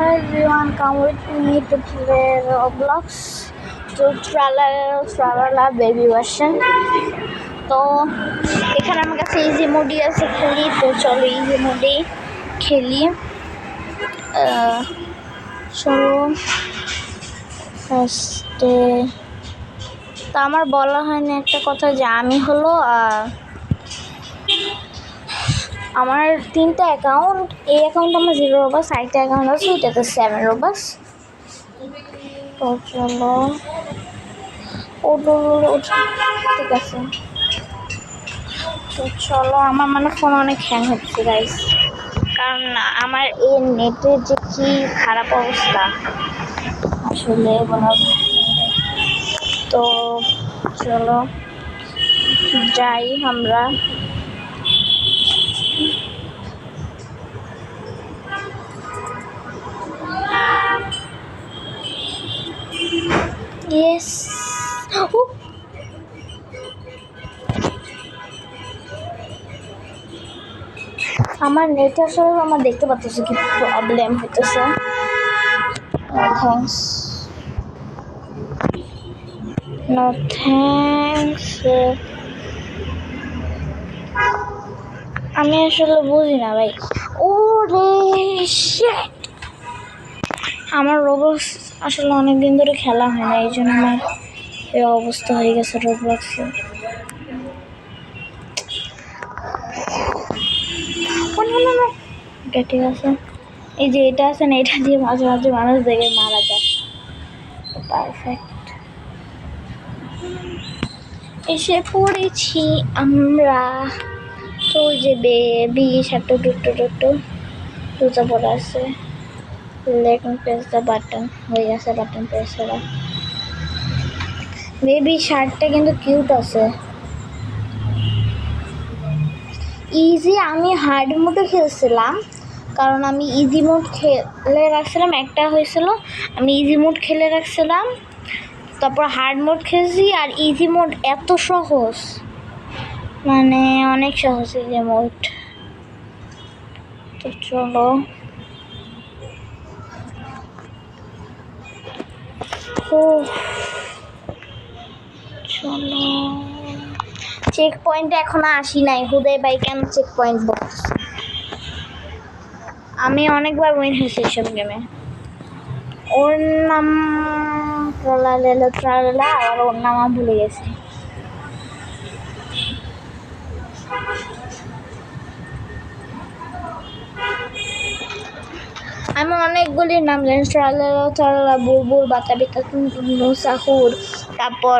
Everyone, come with me to play Roblox to Tralala baby version. তো এখানে আমার কাছে ইজি মোডই আছে খেলি, তো চলো ইজি মোডেই খেলি। চলো ফার্স্টে তো আমার বলা হয়নি একটা কথা যে আমি হলো আমার 3টা অ্যাকাউন্ট, এই অ্যাকাউন্ট আমার 0 রোবাস, আরেকটা অ্যাকাউন্ট আছে ওইটাতে 7 রোবাস। তো চলো ঠিক আছে। তো চলো আমার মানে ফোন অনেক হ্যাং হচ্ছে গাইস, কারণ আমার এই নেটের যে কি খারাপ অবস্থা আসলে বলা। তো চলো যাই আমরা। ইয়েস, আমার নেট আসলে আমার দেখতে পাচ্ছি কি প্রবলেম হইতেছে। Thanks, no thanks. আমি আসলে বুঝি না ভাই। ওরে শিট, আমার রোবক্স আসলে অনেকদিন ধরে খেলা হয় না, এই জন্য আমার এই অবস্থা হয়ে গেছে রোবক্সে। ঠিক আছে, এই যে এটা আছে না, এটা দিয়ে মাঝে মাঝে মানুষ দেখে মারা যায়। পারফেক্ট, এসে পড়েছি আমরা। তো যে বেবি সাট্টু টুট্টু জুতা পরে আছে। Let me press the button, হয়ে গেছে বাটন প্রেস করা। বেবি শার্টটা কিন্তু কিউট আছে। ইজি, আমি হার্ড মোডে খেলছিলাম কারণ আমি ইজি মোড খেলে রাখছিলাম, একটা হয়েছিল আমি ইজি মোড খেলে রাখছিলাম, তারপর হার্ড মোড খেলছি। আর ইজি মোড এত সহজ, মানে অনেক সহজ ইজি মোড। তো চলো চলো, চেক পয়েন্টে এখনো আসি নাই। হুদয় ভাই কেন চেক পয়েন্ট বক্স? আমি অনেকবার উইন হয়েছি এইসব গেমে। ওর নাম ট্রালা, আর ওর নাম আমি ভুলে গেছি। আমি অনেকগুলি নাম জানি, ট্রালা, বুলবুল, বাতাবিতা, টুনটুন, সাহুর, তারপর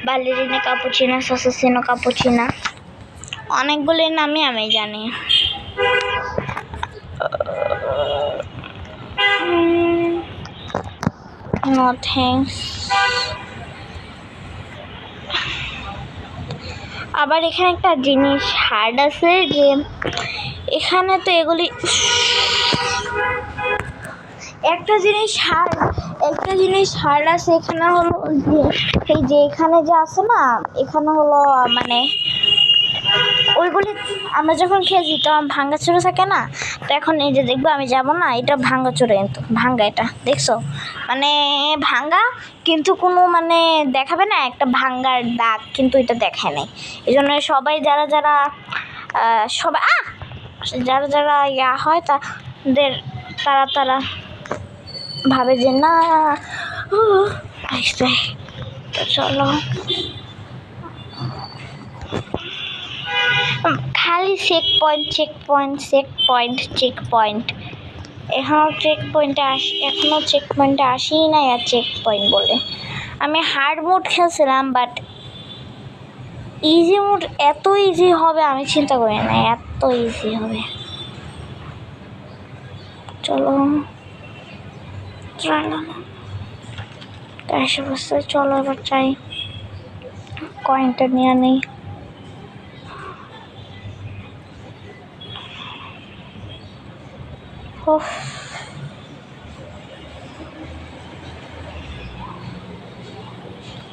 বালেরিনা কাপুচিনা, সাসাসিনো কাপুচিনা, অনেকগুলি নামই আমি জানি। No thanks. আবার এখানে একটা জিনিস হার্ড আছে, যে এখানে তো এগুলি একটা জিনিস হার্ড আছে এখানে হলো যে এই যে এখানে যে আছে না, এখানে হলো মানে ওইগুলি আমরা যখন খেয়েছি তখন ভাঙ্গা চোরা থাকে না। তো এখন এই যে দেখবো আমি যাব না, এটা ভাঙ্গা চোরা, কিন্তু ভাঙ্গা, এটা দেখছো মানে ভাঙ্গা, কিন্তু কোনো মানে দেখাবে না একটা ভাঙ্গার দাগ, কিন্তু এটা দেখায় নাই। এই জন্য সবাই যারা ইয়া হয় তারা ভাবে যে না। চলো খালি চেক পয়েন্ট এখনো চেক পয়েন্টে আসি নাই। আর চেক পয়েন্ট বলে আমি হার্ড মোড খেলছিলাম, বাট ইজি মোড এত ইজি হবে আমি চিন্তা করি না, এত ইজি হবে। চলো চলো এবার চাই কয়েনটা নিয়ে নেই।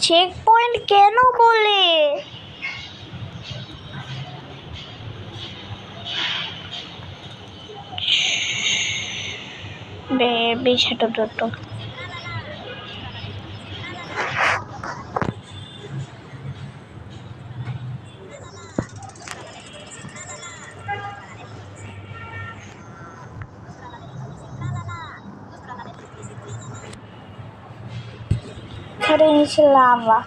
চেক পয়েন্ট কেন বলে? বেশ হাঁটো দুটো। ধরে নিচে লাভা।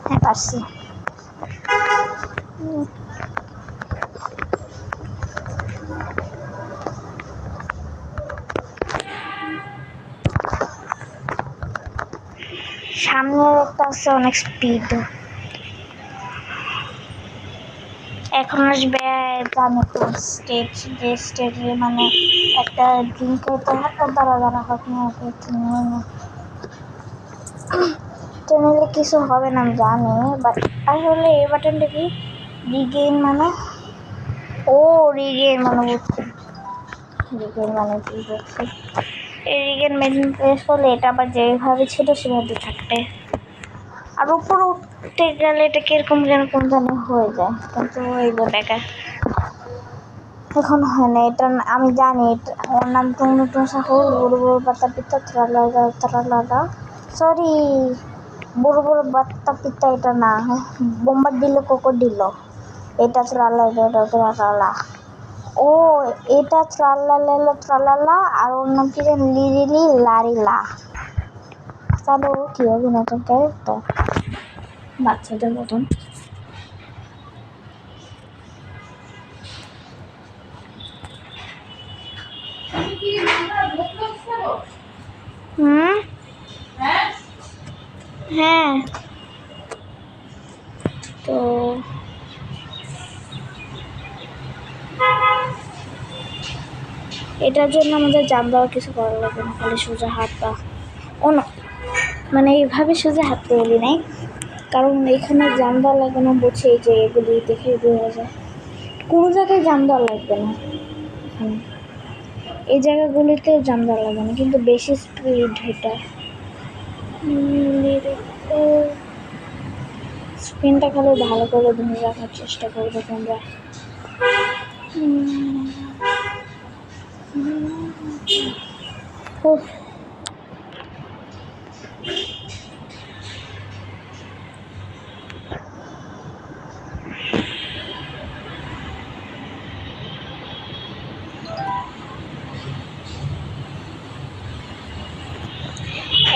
হ্যাঁ পারছি। সামনে একটা আছে অনেক স্পিড। এখন আসবে জানো তো স্টেজ, যে স্টেজে মানে একটা ড্রিঙ্ক হতে হয়, দাঁড়া হোক না চ্যানেলে কিছু হবে না আমি জানি, বাট আসলে এই বাটনটা কি রিগেইন মানে, ও রিগেইন মানে বুঝছি, রিগেইন মানে কি বুঝছি। এই রিগেইন মেশিন প্রেস করলে এটা আবার যেভাবে ছিল সেভাবে থাকবে, আর উপরে উঠতে গেলে এটা কিরকম যেন কোন জানি হয়ে যায়, কিন্তু এই বেকার এখন হয় না। এটা আমি জানি, ওর নাম টুনটুন সাহু, বড় বড় বাতা পিতা ত্রালাদা, সরি বড় বড় বাত্তা পিতা এটা না, বোম্বার দিল কোকো দিল, এটা ত্রালা। ও এটা ত্রালালা, আর ওর নাম কি যেন লিরিলি লারিলা। তাহলে ও কি হবে নতুন ক্যারেক্টার বাচ্চাদের মতন। হ্যাঁ তো এটার জন্য আমাদের জাম দেওয়ার কিছু করা লাগবে না, খালি সোজা হাত পা মানে এইভাবে সোজা হাঁটতে বলি নাই, কারণ এখানে জাম দেওয়া লাগবে না, বলছে এই যে এগুলি দেখে বোঝা যায় কোনো জায়গায় জাম দেওয়া লাগবে না। এই জায়গাগুলিতেও জাম দেওয়া লাগবে না, কিন্তু বেশি স্পিড এটা। স্ক্রিনটা খালি ভালো করে ধরে রাখার চেষ্টা করবে তোমরা।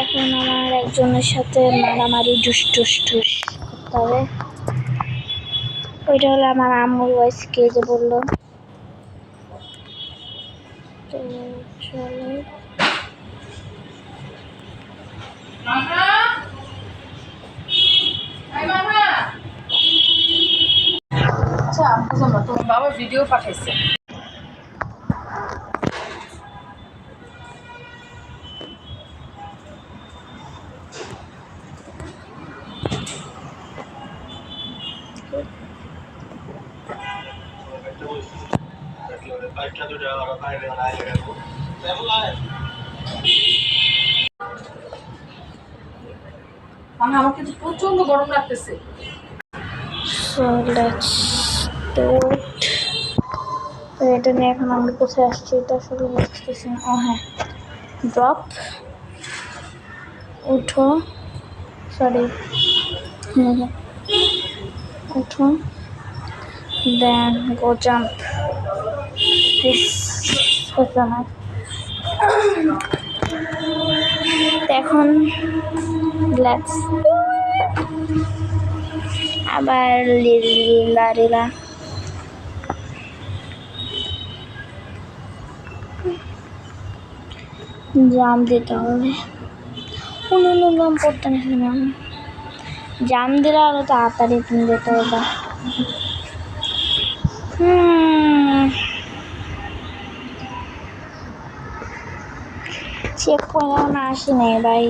এখন আমার একজনের সাথে মারামারি ঢুস করতে হবে। ওইটা হলো আমার আম্মুর ভয়েস, কে যে বললো। তো চলো আচ্ছা, তোমার বাবা ভিডিও পাঠাইছে। আমার কিন্তু প্রচন্ড গরম লাগতেছে। So let's start. তো এটা নিয়ে এখন আমি কোথায় আসছি এটা আসলে বুঝতেছি না। ও হ্যাঁ, ড্রপ, উঠো, সরি উঠো, দেন গো জাম্প, এখন লেটস আবার লিলা জাম দিতে হবে। জাম পড়তে না, জাম দিলে আরো তাড়াতাড়ি তুমি যেতে হবে। চেক করে না আসি নাই ভাই।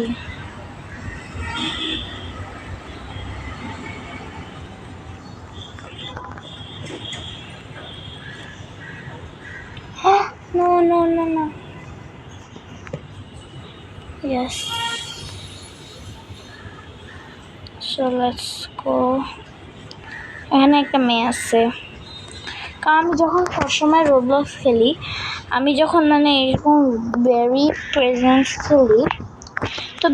No, no, no, no. Yes. So let's go. এখানে একটা মেয়ে আছে, কারণ আমি যখন সবসময় রোবলক্স খেলি, আমি যখন মানে এরকম ভেরি প্রেজেন্স খেলি, তো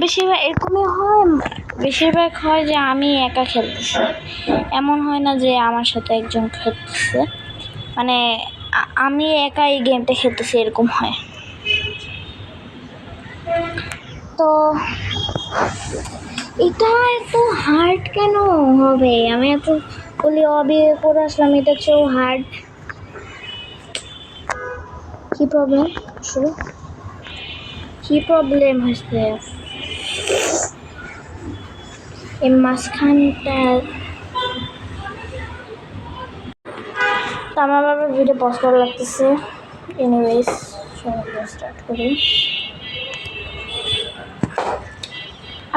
বেশিরভাগ হয় যে আমি একা খেলতেছি, এমন হয় না যে আমার সাথে একজন খেলতেছে, মানে আমি একা এই গেমটা খেলতেছি এরকম হয়। তো এটা এত হার্ড কেন হবে? আমি এত বলি অবিয়ে করে আসলাম, এটা চেয়েও হার্ড। কি প্রবলেম আসলে? কি প্রবলেম হয়েছে এই মাঝখানটা? তো আমার বাবার ভিডিও পজ করা লাগতেছে। এনিওয়েজ স্টার্ট করি।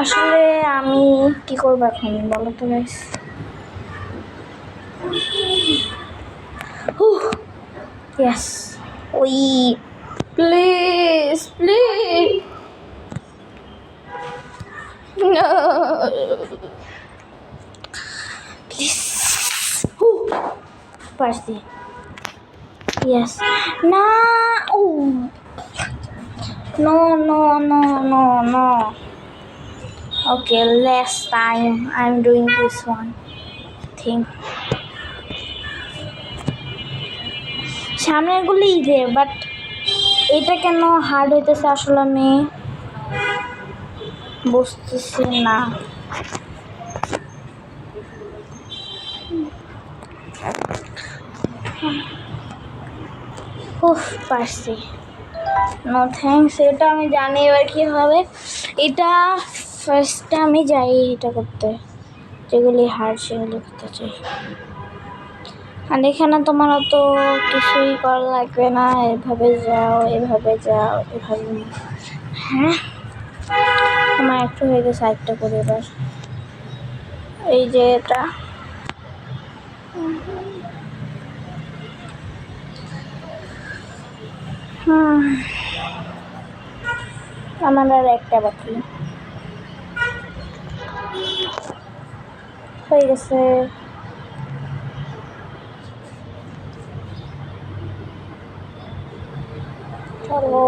আসলে আমি কি করবো এখন বলো তো গাইস? ইয়েস, ওই প্লিজ প্লিজ no প্লিজ পারছি। ইয়েস না, ও no no no no no. Okay, last time I'm doing this one thing. সামনের গুলো ইজি, বাট এটা কেন হার্ড হইতেছে আসলে আমি বুঝতেছি না। উফ, পারছি। নো থ্যাঙ্কস, এটা আমি জানি এবার কি হবে। এটা ফার্স্টে আমি যাই এটা করতে, যেগুলি হার্ড সেগুলি করতে চাই। আর এখানে তোমার তো কিছুই করা লাগবে না, এভাবে যাও এভাবে যাও এভাবে। হ্যাঁ, আমার একটু হয়ে গেছে, একটা করে এবার এই যে এটা আমার আর একটা বাকি হয়ে গেছে। চলো,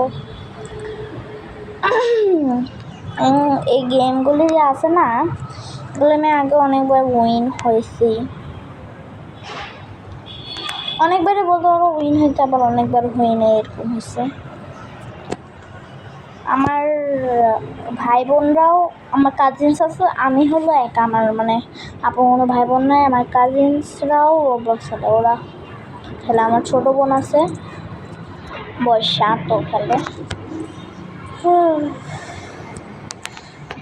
এই গেমগুলি যে আছে না, এগুলো আমি আগে অনেকবার উইন হয়েছি। অনেকবারই বলতে পারো উইন হয়েছে, আবার অনেকবার হয়ে নেই, এরকম হয়েছে। আমার ভাই বোনরাও, আমার কাজিনস আছে, আমি হলো একা, আমার মানে আপন কোনো ভাই বোন নাই। আমার কাজিনসরাও রোবলক্স খেলে, ওরা খেলে। আমার ছোটো বোন আছে, বয়স 7, তো খেলে।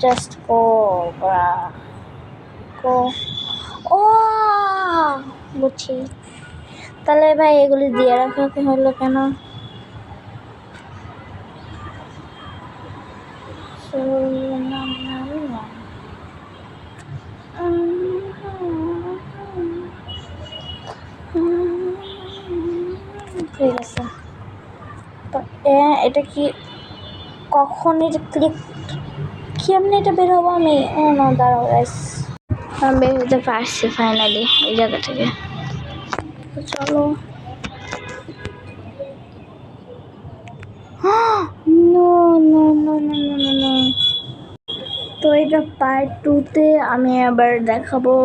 জাস্ট গো গো। ও বুঝছি, তাহলে ভাই এগুলি দিয়ে রাখাতে হলো কেন? ঠিক আছে, তো এটা কি কখন এটা ক্লিক, কেমনি এটা বের হবো আমি? না দাঁড়াও গাইস, আমি বের হতে পারছি ফাইনালি এই জায়গা থেকে। চলো, no no no no no no. তো এটা পার্ট 2-তে আমি আবার দেখাবো।